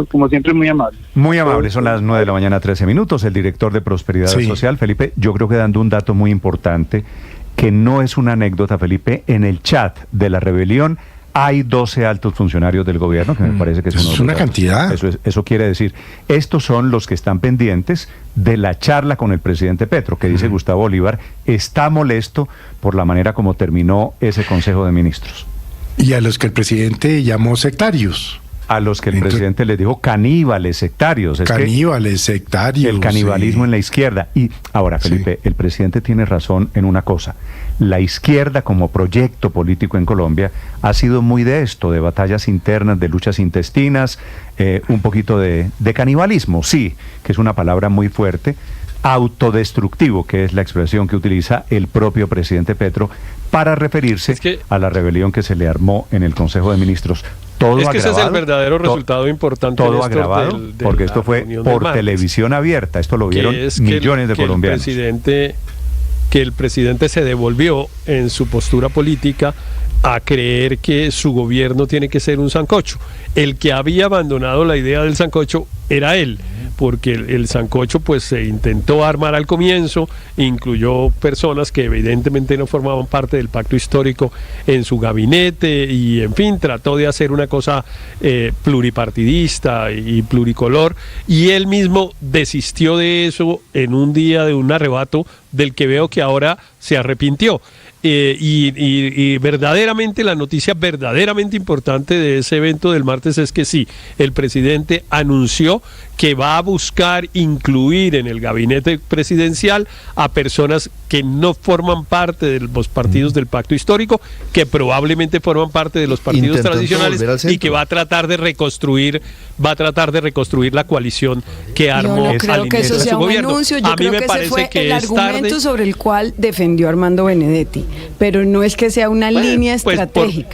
como siempre, muy amable. Muy amable, son las 9 de la mañana, 13 minutos. El director de Prosperidad Social, Felipe, yo creo que dando un dato muy importante, que no es una anécdota, Felipe, en el chat de la rebelión hay 12 altos funcionarios del gobierno, que me parece que es una cantidad. Eso quiere decir, estos son los que están pendientes de la charla con el presidente Petro, que dice Gustavo Bolívar, está molesto por la manera como terminó ese Consejo de Ministros. Y a los que el presidente llamó sectarios. A los que el presidente les dijo caníbales, sectarios. Caníbales, sectarios. El canibalismo en la izquierda. Y ahora, Felipe, el presidente tiene razón en una cosa. La izquierda como proyecto político en Colombia ha sido muy de esto, de batallas internas, de luchas intestinas, un poquito de canibalismo, sí, que es una palabra muy fuerte, autodestructivo, que es la expresión que utiliza el propio presidente Petro para referirse a la rebelión que se le armó en el Consejo de Ministros. Todo es que agravado, ese es el verdadero resultado importante. Todo agravado, porque esto fue por televisión abierta, esto lo vieron millones de colombianos. Que el presidente se devolvió en su postura política a creer que su gobierno tiene que ser un sancocho. El que había abandonado la idea del sancocho era él, porque el sancocho pues se intentó armar al comienzo, incluyó personas que evidentemente no formaban parte del pacto histórico en su gabinete y en fin, trató de hacer una cosa pluripartidista y pluricolor, y él mismo desistió de eso en un día de un arrebato del que veo que ahora se arrepintió. Y verdaderamente la noticia verdaderamente importante de ese evento del martes es que sí, el presidente anunció que va a buscar incluir en el gabinete presidencial a personas que no forman parte de los partidos del pacto histórico, que probablemente forman parte de los partidos tradicionales y que va a tratar de reconstruir la coalición que armó al inicio de su gobierno. Yo no creo que eso sea un anuncio, yo creo que ese fue el argumento sobre el cual defendió Armando Benedetti, pero no es que sea una línea estratégica.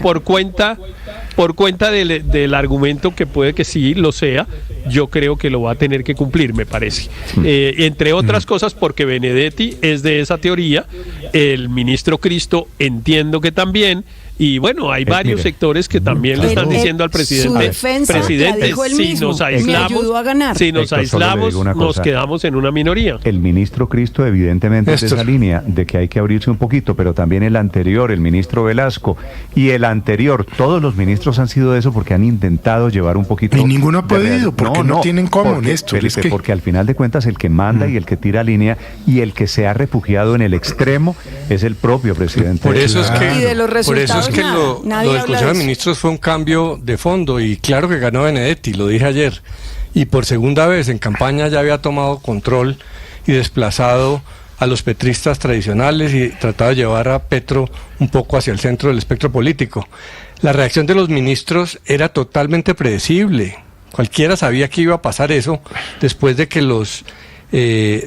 Por cuenta del argumento, que puede que sí lo sea, yo creo que lo va a tener que cumplir, me parece. Entre otras cosas porque Benedetti es de esa teoría, el ministro Cristo entiendo que también, y bueno, hay varios sectores que también le están diciendo al presidente, si nos aislamos, nos quedamos en una minoría. El ministro Cristo evidentemente es de esa línea de que hay que abrirse un poquito, pero también el anterior, el ministro Velasco, y el anterior, todos los ministros han sido de eso porque han intentado llevar un poquito. Y ninguno ha podido, porque no tienen cómo, Néstor. Felipe, porque al final de cuentas el que manda y el que tira línea y el que se ha refugiado en el extremo es el propio presidente. Por eso es que, y de los resultados, lo del Consejo de Ministros fue un cambio de fondo, y claro que ganó Benedetti, lo dije ayer, y por segunda vez en campaña ya había tomado control y desplazado a los petristas tradicionales y tratado de llevar a Petro un poco hacia el centro del espectro político. La reacción de los ministros era totalmente predecible, cualquiera sabía que iba a pasar eso después de que los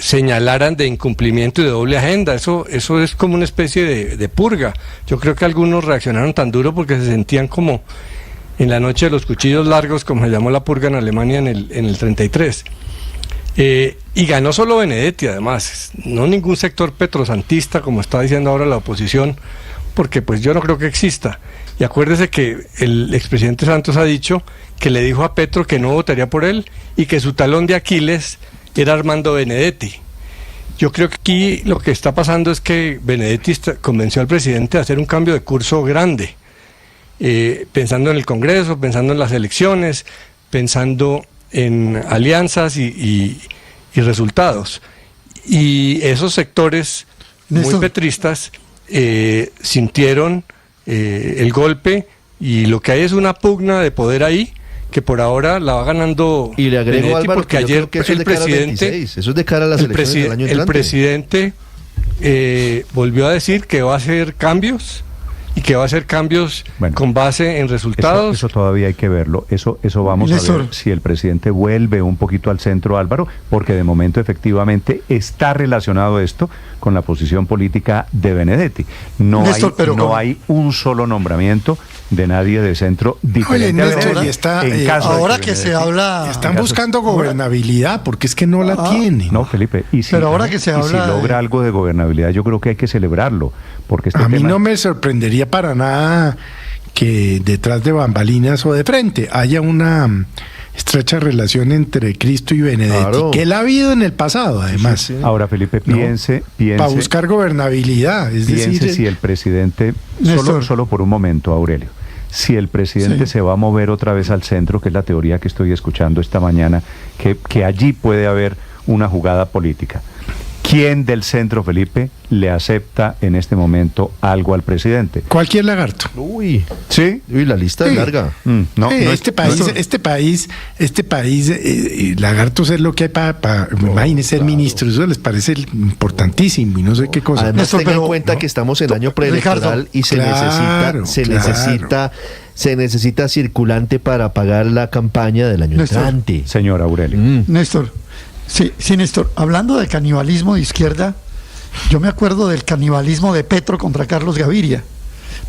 señalaran de incumplimiento y de doble agenda. Eso es como una especie de purga. Yo creo que algunos reaccionaron tan duro porque se sentían como en la noche de los cuchillos largos, como se llamó la purga en Alemania en el 33. Y ganó solo Benedetti, además, no ningún sector petrosantista, como está diciendo ahora la oposición, porque pues yo no creo que exista. Y acuérdese que el expresidente Santos ha dicho que le dijo a Petro que no votaría por él y que su talón de Aquiles era Armando Benedetti. Yo creo que aquí lo que está pasando es que Benedetti convenció al presidente de hacer un cambio de curso grande, pensando en el Congreso, pensando en las elecciones, pensando en alianzas y resultados. Y esos sectores muy petristas sintieron el golpe, y lo que hay es una pugna de poder ahí, que por ahora la va ganando. Y le agrego, Benedetti, Álvaro, porque que ayer eso el presidente, eso es de cara a las elecciones del año entrante. El presidente volvió a decir que va a hacer cambios, y que va a hacer cambios con base en resultados. Eso todavía hay que verlo. Eso vamos a ver si el presidente vuelve un poquito al centro, Álvaro, porque de momento efectivamente está relacionado esto con la posición política de Benedetti. No hay un solo nombramiento de nadie de centro diferente. Oye, Néstor, ahora que se habla... Están buscando gobernabilidad, porque es que no la tienen. No, Felipe, pero ahora que se habla... si logra algo de gobernabilidad, yo creo que hay que celebrarlo, porque a mí no me sorprendería para nada que detrás de bambalinas o de frente haya una estrecha relación entre Cristo y Benedetti, claro, que la ha habido en el pasado, además. Sí, sí. Ahora, Felipe, piense... Para buscar gobernabilidad, es piense decir... si el presidente, Néstor. solo por un momento, Aurelio, si el presidente se va a mover otra vez al centro, que es la teoría que estoy escuchando esta mañana, que allí puede haber una jugada política. ¿Quién del centro, Felipe, le acepta en este momento algo al presidente? Cualquier lagarto. Uy, ¿Sí? la lista es larga. Este país, lagartos es lo que hay para imagínense ser ministro, eso les parece importantísimo y no sé qué cosa. Además, tenga en cuenta que estamos en año preelectoral y se necesita circulante para pagar la campaña del año entrante. Señor Aurelio. Néstor, sí, Néstor, hablando de canibalismo de izquierda, yo me acuerdo del canibalismo de Petro contra Carlos Gaviria.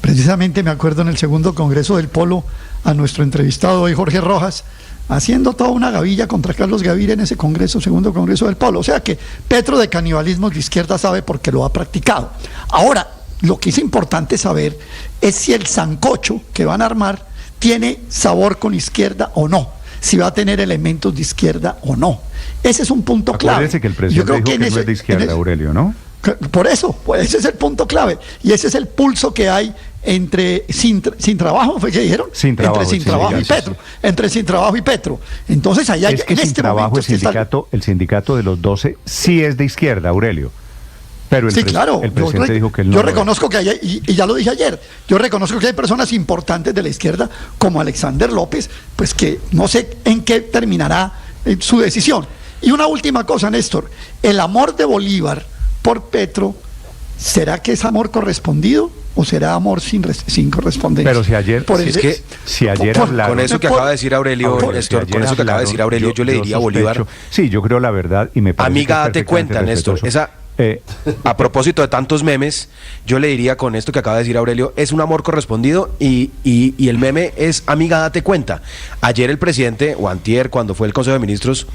Precisamente me acuerdo en el segundo Congreso del Polo a nuestro entrevistado hoy, Jorge Rojas, haciendo toda una gavilla contra Carlos Gaviria en ese segundo Congreso del Polo. O sea que Petro de canibalismo de izquierda sabe porque lo ha practicado. Ahora, lo que es importante saber es si el sancocho que van a armar tiene sabor con izquierda o no, si va a tener elementos de izquierda o no. Ese es un punto clave. Acuérdese que el presidente dijo que no es de izquierda, Aurelio, ¿no? Por eso, pues ese es el punto clave. Y ese es el pulso que hay entre sin trabajo, ¿fue que dijeron? Sin trabajo, entre sin trabajo y Petro. Entre sin trabajo y Petro. Entonces allá es que en sin este trabajo momento el sindicato de los 12 sí es de izquierda, Aurelio. Pero el presidente dijo que él no. Yo reconozco que hay, y ya lo dije ayer, yo reconozco que hay personas importantes de la izquierda, como Alexander López, pues que no sé en qué terminará su decisión. Y una última cosa, Néstor, el amor de Bolívar por Petro, ¿será que es amor correspondido o será amor sin correspondencia? Pero si ayer, hablaron, con eso que acaba de decir Aurelio, Néstor, con eso que acaba de decir Aurelio, yo le diría a Bolívar, sí, yo creo la verdad y me parece amiga, date cuenta, Néstor, a propósito de tantos memes, yo le diría con esto que acaba de decir Aurelio, es un amor correspondido y el meme es amiga, date cuenta. Ayer el presidente, o antier, cuando fue el Consejo de Ministros,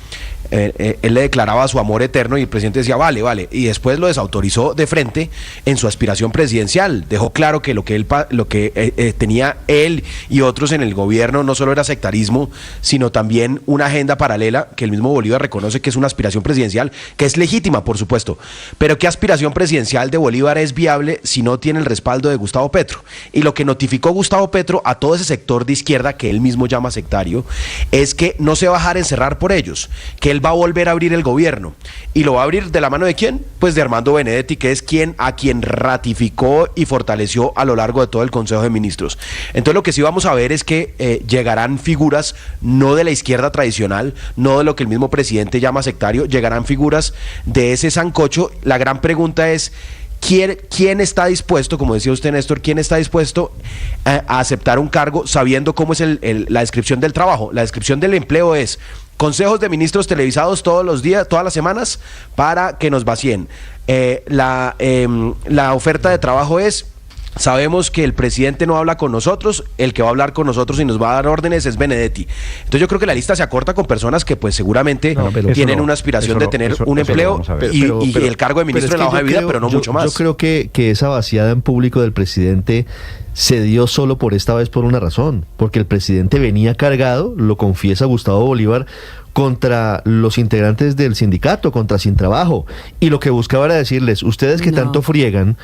él le declaraba su amor eterno y el presidente decía, vale, y después lo desautorizó de frente en su aspiración presidencial. Dejó claro que lo que tenía él y otros en el gobierno no solo era sectarismo, sino también una agenda paralela que el mismo Bolívar reconoce que es una aspiración presidencial, que es legítima, por supuesto. Pero ¿qué aspiración presidencial de Bolívar es viable si no tiene el respaldo de Gustavo Petro? Y lo que notificó Gustavo Petro a todo ese sector de izquierda que él mismo llama sectario es que no se va a dejar encerrar por ellos, que él va a volver a abrir el gobierno. ¿Y lo va a abrir de la mano de quién? Pues de Armando Benedetti, que es a quien ratificó y fortaleció a lo largo de todo el Consejo de Ministros. Entonces lo que sí vamos a ver es que llegarán figuras no de la izquierda tradicional, no de lo que el mismo presidente llama sectario, llegarán figuras de ese sancocho. La gran pregunta es, ¿quién está dispuesto, como decía usted, Néstor, quién está dispuesto a aceptar un cargo sabiendo cómo es la descripción del trabajo? La descripción del empleo es consejos de ministros televisados todos los días, todas las semanas, para que nos vacíen. La oferta de trabajo es: sabemos que el presidente no habla con nosotros, el que va a hablar con nosotros y nos va a dar órdenes es Benedetti. Entonces yo creo que la lista se acorta con personas que pues seguramente tienen una aspiración de tener un empleo y el cargo de ministro en la hoja de vida, pero no mucho más. Yo creo que esa vaciada en público del presidente se dio solo por esta vez por una razón, porque el presidente venía cargado, lo confiesa Gustavo Bolívar, contra los integrantes del sindicato, contra Sin Trabajo, y lo que buscaba era decirles, ustedes que tanto friegan,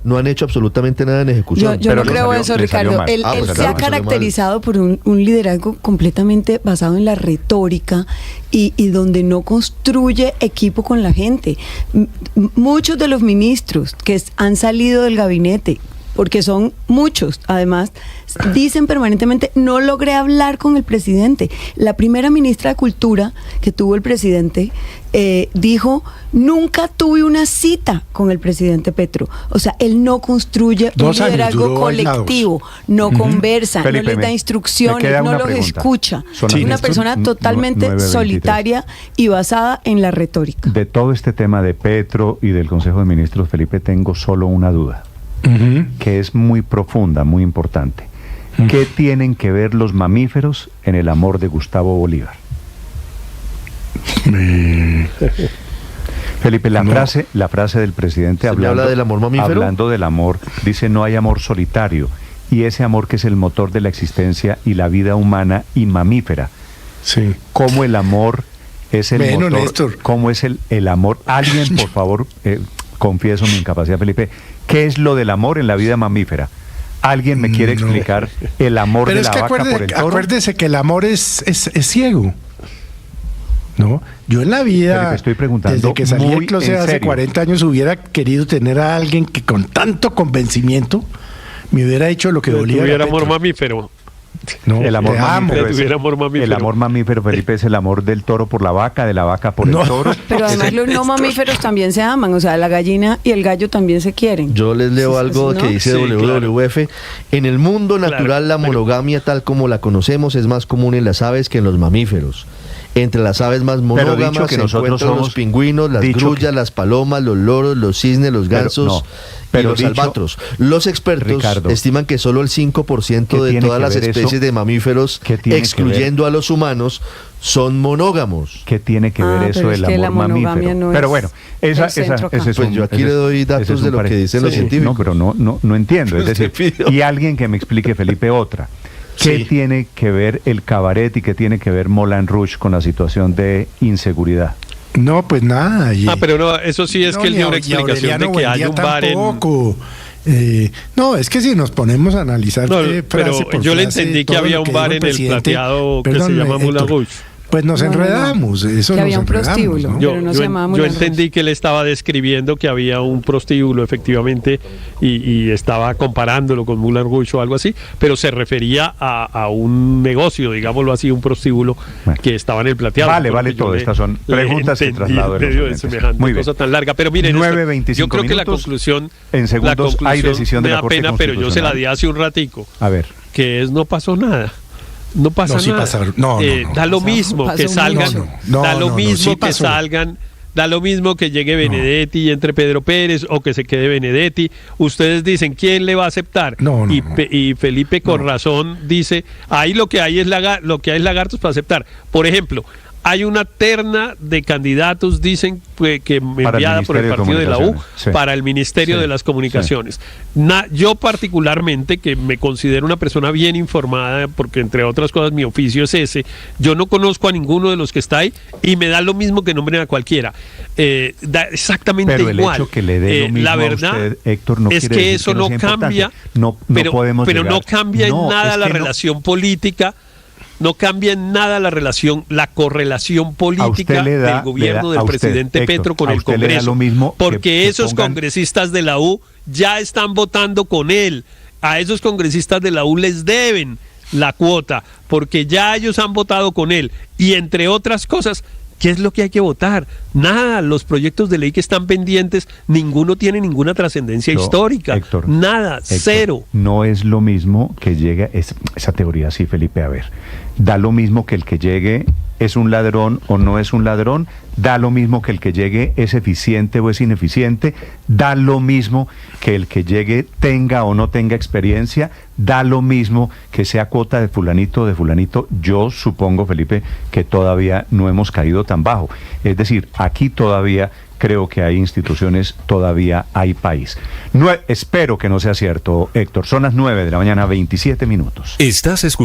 no han hecho absolutamente nada en ejecución. Yo no creo eso, Ricardo. Él se ha caracterizado por un liderazgo completamente basado en la retórica y donde no construye equipo con la gente. Muchos de los ministros que han salido del gabinete, porque son muchos, además, dicen permanentemente, no logré hablar con el presidente. La primera ministra de Cultura que tuvo el presidente dijo, nunca tuve una cita con el presidente Petro. O sea, él no construye un liderazgo colectivo, no conversa, Felipe, no les da instrucciones, no los escucha. Es una persona totalmente solitaria y basada en la retórica. De todo este tema de Petro y del Consejo de Ministros, Felipe, tengo solo una duda. Que es muy profunda, muy importante. ¿Qué tienen que ver los mamíferos en el amor de Gustavo Bolívar? Felipe, la frase del presidente habla del amor mamífero. Hablando del amor, dice: no hay amor solitario. y ese amor que es el motor de la existencia y la vida humana y mamífera. Sí. ¿Cómo el amor es el motor? Néstor. ¿Cómo es el amor? Alguien, por favor, confieso mi incapacidad, Felipe, ¿qué es lo del amor en la vida mamífera? ¿Alguien me quiere explicar el amor de la vaca por el toro? Acuérdese que el amor es ciego. ¿No? Yo en la vida, estoy preguntando, desde que salí del closet hace serio. 40 años, hubiera querido tener a alguien que con tanto convencimiento me hubiera hecho lo que Bolívar. Tuviera amor mamífero. No, el amor mamífero, el amor mamífero, Felipe, es el amor del toro por la vaca, de la vaca por el toro. Pero además los no mamíferos también se aman, o sea, la gallina y el gallo también se quieren. Yo les leo algo que dice WWF. Claro. En el mundo natural la monogamia tal como la conocemos es más común en las aves que en los mamíferos. Entre las aves más monógamas se encuentran los pingüinos, las grullas, las palomas, los loros, los cisnes, los gansos y los albatros. Los expertos, Ricardo, estiman que solo el 5% de todas las especies de mamíferos, excluyendo a los humanos, son monógamos. ¿Qué tiene que ver eso del amor mamífero? No, pero bueno, ese es pues yo aquí le doy datos de lo que dicen los científicos. No, pero no entiendo. Es decir, y alguien que me explique, Felipe, otra. ¿Qué tiene que ver el cabaret y qué tiene que ver Moulin Rouge con la situación de inseguridad? No, pues nada. Pero no, eso sí es que él dio una explicación de que hay un bar no, es que si nos ponemos a analizar pero yo le entendí que había un bar en el Plateado que se llama Moulin Rouge. Pues nos enredamos, eso que había un prostíbulo, ¿no? pero no se llamaba Moulin Rouge. Yo entendí que él estaba describiendo que había un prostíbulo, efectivamente, y estaba comparándolo con Moulin Rouge o algo así, pero se refería a un negocio, digámoslo así, un prostíbulo que estaba en el Plateado. Vale, todo. Estas son preguntas y traslado de semejante cosa tan larga. Pero miren, yo creo que la conclusión en segundos hay decisión de la Corte Constitucional. Pero yo se la di hace un ratico. A ver. Que es no pasó nada. No pasa nada. Da lo mismo que salgan. Da lo mismo que salgan. Da lo mismo que llegue Benedetti y entre Pedro Pérez o que se quede Benedetti. Ustedes dicen, ¿quién le va a aceptar? Y Felipe con razón dice, ahí lo que hay es lagartos para aceptar. Por ejemplo, hay una terna de candidatos, dicen, que enviada por el partido de la U para el Ministerio de las Comunicaciones. Yo particularmente, que me considero una persona bien informada, porque entre otras cosas mi oficio es ese, yo no conozco a ninguno de los que está ahí y me da lo mismo que nombren a cualquiera. Da exactamente pero igual. El hecho que le dé lo mismo la verdad a usted, Héctor, no es que eso no cambia, pero no cambia en nada la relación política. No cambia en nada la correlación política del gobierno del presidente Petro con el Congreso, porque esos congresistas de la U ya están votando con él. A esos congresistas de la U les deben la cuota, porque ya ellos han votado con él. Y entre otras cosas, ¿qué es lo que hay que votar? Nada, los proyectos de ley que están pendientes, ninguno tiene ninguna trascendencia histórica. Héctor, nada, cero. No es lo mismo que llegue, esa teoría sí, Felipe, a ver, da lo mismo que el que llegue es un ladrón o no es un ladrón, da lo mismo que el que llegue es eficiente o es ineficiente, da lo mismo que el que llegue tenga o no tenga experiencia, da lo mismo que sea cuota de fulanito o de fulanito. Yo supongo, Felipe, que todavía no hemos caído tan bajo. Es decir, aquí todavía creo que hay instituciones, todavía hay país. Espero que no sea cierto, Héctor. Son las 9 de la mañana, 27 minutos. Estás escuchando.